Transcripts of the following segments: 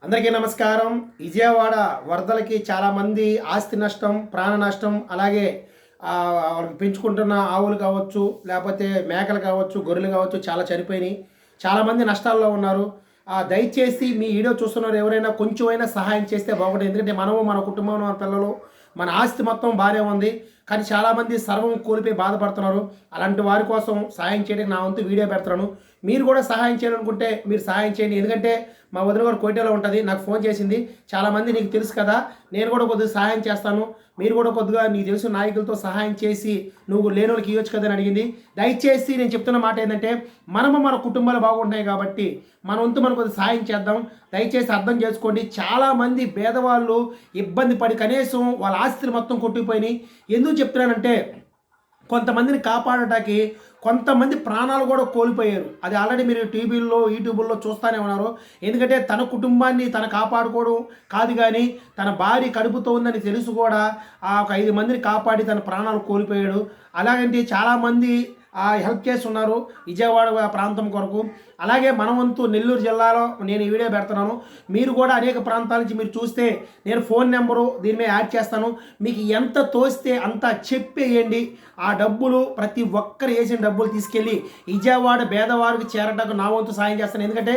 అందరికీ నమస్కారం. విజయవాడ వరదలకి చాలామంది ఆస్తి నష్టం, ప్రాణ నష్టం, అలాగే వాళ్ళకి పెంచుకుంటున్న ఆవులు కావచ్చు, లేకపోతే మేకలు కావచ్చు, గొర్రెలు కావచ్చు చాలా చనిపోయినాయి. చాలామంది నష్టాల్లో ఉన్నారు. దయచేసి మీ వీడియో చూస్తున్నారు ఎవరైనా కొంచెమైనా సహాయం చేస్తే బాగుంటుంది. ఎందుకంటే మనము, మన కుటుంబం, మన పిల్లలు, మన ఆస్తి మొత్తం బాగానే ఉంది. కానీ చాలామంది సర్వం కోల్పోయి బాధపడుతున్నారు. అలాంటి వారి కోసం సహాయం చేయడానికి నా వంతు వీడియో పెడుతున్నాను. మీరు కూడా సహాయం చేయాలనుకుంటే మీరు సహాయం చేయండి. ఎందుకంటే మా వదిన గారు కోటేలో ఉంటుంది, నాకు ఫోన్ చేసింది. చాలామంది నీకు తెలుసు కదా, నేను కూడా కొద్దిగా సహాయం చేస్తాను, మీరు కూడా కొద్దిగా నీకు తెలిసిన నాయకులతో సహాయం చేసి నువ్వు లేని వాళ్ళకి ఇవ్వచ్చు కదా అని అడిగింది. దయచేసి నేను చెప్తున్న మాట ఏంటంటే మనము మన కుటుంబాలు బాగుంటాయి కాబట్టి మన వంతు మనం కొద్దిగా సహాయం చేద్దాం. దయచేసి అర్థం చేసుకోండి. చాలామంది పేదవాళ్ళు ఇబ్బంది పడి కనీసం వాళ్ళ ఆస్తులు మొత్తం కొట్టుకుపోయినాయి. ఎందుకు చెప్తున్నానంటే కొంతమందిని కాపాడటానికి కొంతమంది ప్రాణాలు కూడా కోల్పోయారు. అది ఆల్రెడీ మీరు టీవీల్లో, యూట్యూబ్లో చూస్తూనే ఉన్నారు. ఎందుకంటే తన కుటుంబాన్ని తను కాపాడుకోవడం కాదు, కానీ తన భార్య కడుపుతో ఉందని తెలుసు కూడా ఒక 5 మందిని కాపాడి తన ప్రాణాలు కోల్పోయాడు. అలాగంటే చాలామంది హెల్ప్ చేస్తున్నారు విజయవాడ ప్రాంతం కొరకు. అలాగే మన వంతు నెల్లూరు జిల్లాలో నేను ఈ వీడియో పెడుతున్నాను. మీరు కూడా అనేక ప్రాంతాల నుంచి మీరు చూస్తే నేను ఫోన్ నెంబరు దీని మీద యాడ్ చేస్తాను. మీకు ఎంత తోస్తే అంత చెప్పేయండి. ఆ డబ్బులు ప్రతి ఒక్కరు వేసిన డబ్బులు తీసుకెళ్ళి విజయవాడ పేదవారికి చేరటకు నా వంతు సాయం చేస్తాను. ఎందుకంటే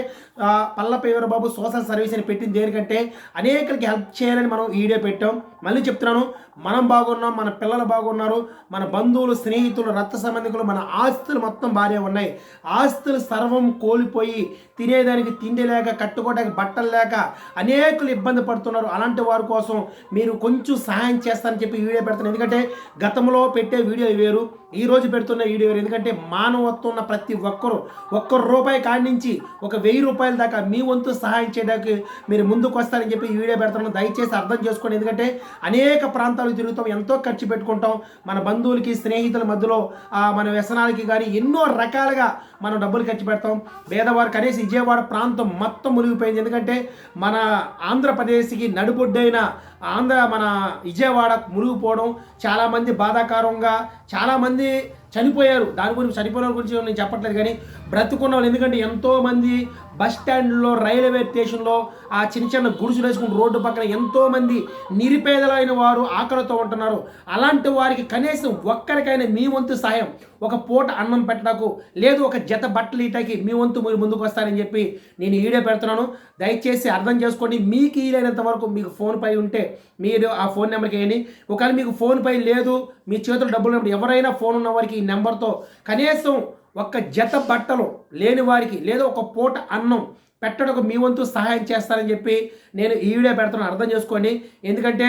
పల్లపేవర బాబు సోషల్ సర్వీస్ అని పెట్టింది దేనికంటే అనేకలకి హెల్ప్ చేయాలని మనం ఈ వీడియో పెట్టాం. మళ్ళీ చెప్తున్నాను, మనం బాగున్నాం, మన పిల్లలు బాగున్నారు, మన బంధువులు, స్నేహితులు, రక్త సంబంధికులు, మన ఆస్తులు మొత్తం బాగానే ఉన్నాయి. ఆస్తులు సర్వం కోల్పోయి తినేదానికి తిండి లేక, కట్టుకోవడానికి బట్టలు లేక అనేకులు ఇబ్బంది పడుతున్నారు. అలాంటి వారి కోసం మీరు కొంచెం సహాయం చేస్తారని చెప్పి వీడియో పెడతాను. ఎందుకంటే గతంలో పెట్టే వీడియో వేరు, ఈరోజు పెడుతున్న వీడియో వేరు. ఎందుకంటే మానవత్వం ఉన్న ప్రతి ఒక్కరు ₹1 కాడి నుంచి ఒక ₹1000 దాకా మీ వంతు సహాయం చేయడానికి మీరు ముందుకు వస్తారని చెప్పి ఈ వీడియో పెడుతున్నాను. దయచేసి అర్థం చేసుకోండి. ఎందుకంటే అనేక ప్రాంతాలకు తిరుగుతాం, ఎంతో ఖర్చు పెట్టుకుంటాం, మన బంధువులకి, స్నేహితుల మధ్యలో మన వ్యసనాలకి కానీ ఎన్నో రకాలుగా మనం డబ్బులు ఖర్చు పెడతాం. పేదవారు కనీసం విజయవాడ ప్రాంతం మొత్తం మునిగిపోయింది. ఎందుకంటే మన ఆంధ్రప్రదేశ్కి నడుబొడ్డైన మన విజయవాడ మునిగిపోవడం చాలామంది బాధాకరంగా, చాలామంది చనిపోయారు. దాని గురించి చనిపోయిన గురించి నేను చెప్పట్లేదు, కానీ బ్రతుకున్న వాళ్ళు. ఎందుకంటే ఎంతోమంది బస్ స్టాండ్లో, రైల్వే స్టేషన్లో చిన్న చిన్న గుడిసెలు వేసుకుని రోడ్డు పక్కన ఎంతోమంది నిరుపేదలైన వారు ఆకలితో ఉంటున్నారు. అలాంటి వారికి కనీసం ఒక్కరికైనా మీ వంతు సహాయం, ఒక పూట అన్నం పెట్టడానికి, లేదు ఒక జత బట్టలు ఇటాకి మీ వంతు మీరు ముందుకు వస్తారని చెప్పి నేను ఈ వీడియో పెడుతున్నాను. దయచేసి అర్థం చేసుకోండి. మీకు వీలైనంత వరకు మీకు ఫోన్ పై ఉంటే మీరు ఆ ఫోన్ నెంబర్కి వేయండి. ఒకవేళ మీకు ఫోన్ పై లేదు, మీ చేతులు డబ్బులు ఉన్నప్పుడు ఎవరైనా ఫోన్ ఉన్న వారికి ఈ నెంబర్తో కనీసం ఒక జత బట్టలు లేని వారికి, లేదా ఒక పూట అన్నం పెట్టడానికి మీ వంతు సహాయం చేస్తారని చెప్పి నేను ఈ వీడియో పెడుతున్నాను. అర్థం చేసుకోండి. ఎందుకంటే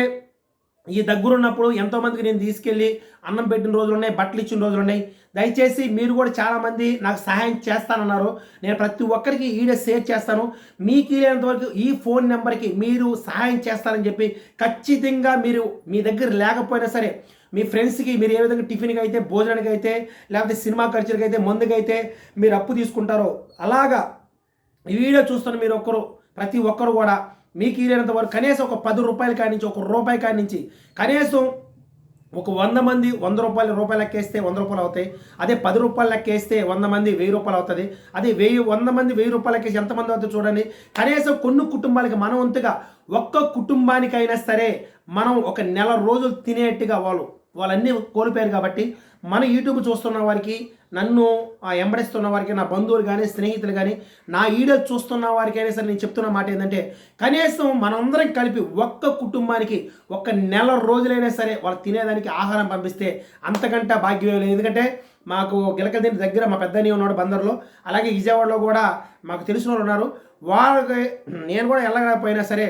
ఈ దగ్గరున్నప్పుడు ఎంతోమందికి నేను తీసుకెళ్ళి అన్నం పెట్టిన రోజులు ఉన్నాయి, బట్టలు ఇచ్చిన రోజులు ఉన్నాయి. దయచేసి మీరు కూడా చాలామంది నాకు సహాయం చేస్తానన్నారు. నేను ప్రతి ఒక్కరికి ఈ వీడియో షేర్ చేస్తాను. మీకు వీలైనంత వరకు ఈ ఫోన్ నెంబర్కి మీరు సహాయం చేస్తారని చెప్పి ఖచ్చితంగా మీరు మీ దగ్గర లేకపోయినా సరే మీ ఫ్రెండ్స్కి మీరు ఏ విధంగా టిఫిన్కి అయితే, భోజనానికి అయితే, లేకపోతే సినిమా ఖర్చులకి అయితే, మందుకైతే మీరు అప్పు తీసుకుంటారో అలాగా ఈ వీడియో చూస్తున్న మీరు ప్రతి ఒక్కరు కూడా మీకు వీలైనంత వరకు కనీసం ఒక ₹10 కాడి నుంచి, ₹1 కాడి నుంచి కనీసం ఒక 100 మంది ₹100 లెక్కేస్తే ₹100 అవుతాయి. అదే ₹10 లెక్కేస్తే 100 మంది ₹1000 అవుతుంది. అదే 100 మంది ₹1000 లెక్కేసి ఎంతమంది అవుతుందో చూడండి. కనీసం కొన్ని కుటుంబాలకి మనం వంతుగా ఒక్క కుటుంబానికైనా సరే మనం ఒక నెల రోజులు తినేట్టుగా వాళ్ళన్నీ కోల్పోయారు. కాబట్టి మన యూట్యూబ్ చూస్తున్న వారికి, నన్ను ఎంబడిస్తున్న వారికి, నా బంధువులు కానీ, స్నేహితులు కానీ, నా వీడియో చూస్తున్న వారికైనా సరే నేను చెప్తున్న మాట ఏంటంటే కనీసం మనందరం కలిపి ఒక్క కుటుంబానికి ఒక నెల రోజులైనా సరే వాళ్ళు తినేదానికి ఆహారం పంపిస్తే అంతకంటే భాగ్యం లేదు. ఎందుకంటే మాకు గిలకల దగ్గర మా పెద్దని ఉన్నాడు బందర్లో, అలాగే విజయవాడలో కూడా మాకు తెలిసిన వాళ్ళు ఉన్నారు. వాళ్ళకి నేను కూడా వెళ్ళకపోయినా సరే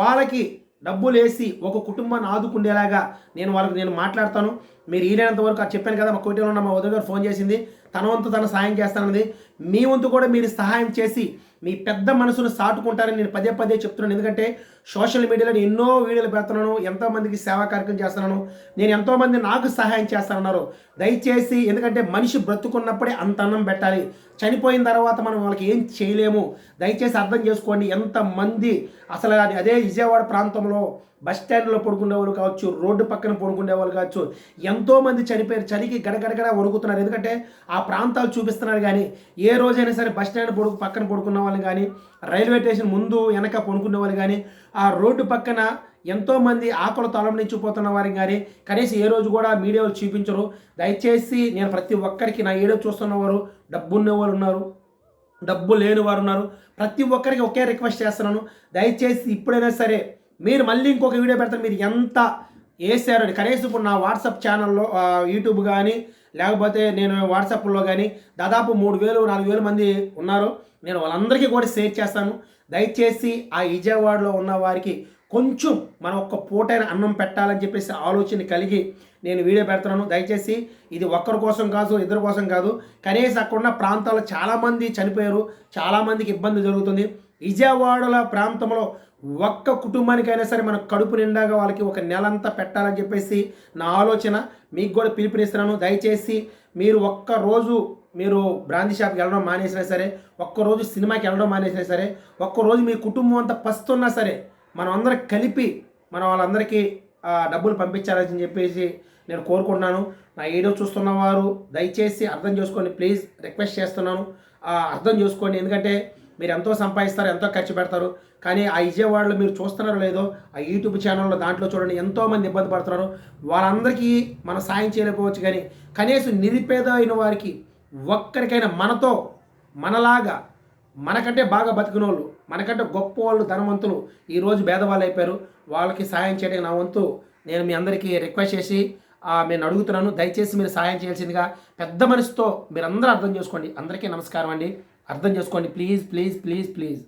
వాళ్ళకి డబ్బులు వేసి ఒక కుటుంబాన్ని ఆదుకుండేలాగా నేను మాట్లాడతాను. మీరు వీలైనంత వరకు చెప్పాను కదా, మా కోటిలో ఉన్న మా వదిన గారు ఫోన్ చేసింది, తన వంతు తన సహాయం చేస్తానన్నది. మీ వంతు కూడా మీరు సహాయం చేసి మీ పెద్ద మనసును సాటుకుంటారని నేను పదే చెప్తున్నాను. ఎందుకంటే సోషల్ మీడియాలో ఎన్నో వీడియోలు పెడుతున్నాను, ఎంతోమందికి సేవా కార్యక్రమం చేస్తున్నాను, నేను ఎంతోమంది నాకు సహాయం చేస్తానన్నారు. దయచేసి, ఎందుకంటే మనిషి బ్రతుకున్నప్పుడే అంత అన్నం పెట్టాలి. చనిపోయిన తర్వాత మనం వాళ్ళకి ఏం చేయలేము. దయచేసి అర్థం చేసుకోండి. ఎంతమంది అసలు అదే విజయవాడ ప్రాంతంలో బస్ స్టాండ్లో పడుకునే వాళ్ళు కావచ్చు, రోడ్డు పక్కన పడుకునే వాళ్ళు కావచ్చు, ఎంతోమంది చనిపోయారు. చలికి గడగడగడ వణుకుతున్నారు. ఎందుకంటే ఆ ప్రాంతాలు చూపిస్తున్నారు. కానీ ఏ రోజైనా సరే బస్ స్టాండ్ పక్కన పడుకున్న వాళ్ళని కానీ, రైల్వే స్టేషన్ ముందు వెనక పడుకునే వాళ్ళు కానీ, ఆ రోడ్డు పక్కన ఎంతోమంది ఆకలితో అలమటించిపోతున్న వారికి కానీ కనీసం ఏ రోజు కూడా మీడియాలో చూపించరు. దయచేసి నేను ప్రతి ఒక్కరికి నా వీడియో చూస్తున్నవారు డబ్బున్న వాళ్ళు ఉన్నారు, డబ్బు లేని వారు ఉన్నారు. ప్రతి ఒక్కరికి ఒకే రిక్వెస్ట్ చేస్తున్నాను. దయచేసి ఇప్పుడైనా సరే మీరు మళ్ళీ ఇంకొక వీడియో పెడతారు. మీరు ఎంత వేసారని కనీసం ఇప్పుడు నా వాట్సాప్ ఛానల్లో యూట్యూబ్ కానీ లేకపోతే నేను వాట్సాప్లో కానీ దాదాపు 3,000-4,000 మంది ఉన్నారు. నేను వాళ్ళందరికీ కూడా షేర్ చేస్తాను. దయచేసి ఆ విజయవాడలో ఉన్న వారికి కొంచెం మనం ఒక్క పూటైన అన్నం పెట్టాలని చెప్పేసి ఆలోచన కలిగి నేను వీడియో పెడుతున్నాను. దయచేసి ఇది ఒక్కరి కోసం కాదు, ఇద్దరి కోసం కాదు. కనీసం అక్కడ ఉన్న ప్రాంతాల్లో చాలామంది చనిపోయారు, చాలామందికి ఇబ్బంది జరుగుతుంది. విజయవాడల ప్రాంతంలో ఒక్క కుటుంబానికైనా సరే మనం కడుపు నిండాగా వాళ్ళకి ఒక నెలంతా పెట్టాలని చెప్పేసి నా ఆలోచన. మీకు కూడా పిలుపునిస్తున్నాను. దయచేసి మీరు ఒక్కరోజు మీరు బ్రాందీ షాప్కి వెళ్ళడం మానేసినా సరే, ఒక్కరోజు సినిమాకి వెళ్ళడం మానేసినా సరే, ఒక్కరోజు మీ కుటుంబం అంతా పస్తున్నా సరే మనం అందరం కలిపి మనం వాళ్ళందరికీ డబ్బులు పంపించాలని చెప్పేసి నేను కోరుకుంటున్నాను. నా వీడియో చూస్తున్న వారు దయచేసి అర్థం చేసుకోండి. ప్లీజ్ రిక్వెస్ట్ చేస్తున్నాను, అర్థం చేసుకోండి. ఎందుకంటే మీరు ఎంతో సంపాదిస్తారు, ఎంతో ఖర్చు పెడతారు. కానీ ఆ విజయవాడలో మీరు చూస్తున్నారో లేదో ఆ యూట్యూబ్ ఛానల్లో దాంట్లో చూడండి ఎంతోమంది ఇబ్బంది పడుతున్నారు. వాళ్ళందరికీ మనం సాయం చేయలేకపోవచ్చు, కానీ కనీసం నిరుపేద అయిన వారికి ఒక్కరికైనా మనలాగా మనకంటే బాగా బతికిన వాళ్ళు, మనకంటే గొప్ప వాళ్ళు, ధనవంతులు ఈరోజు భేదవాళ్ళు అయిపోయారు. వాళ్ళకి సహాయం చేయడానికి నా వంతు నేను మీ అందరికీ రిక్వెస్ట్ చేసి నేను అడుగుతున్నాను. దయచేసి మీరు సహాయం చేయాల్సిందిగా పెద్ద మనసుతో మీరందరూ అర్థం చేసుకోండి. అందరికీ నమస్కారం అండి. అర్థం చేసుకోండి ప్లీజ్ ప్లీజ్ ప్లీజ్ ప్లీజ్.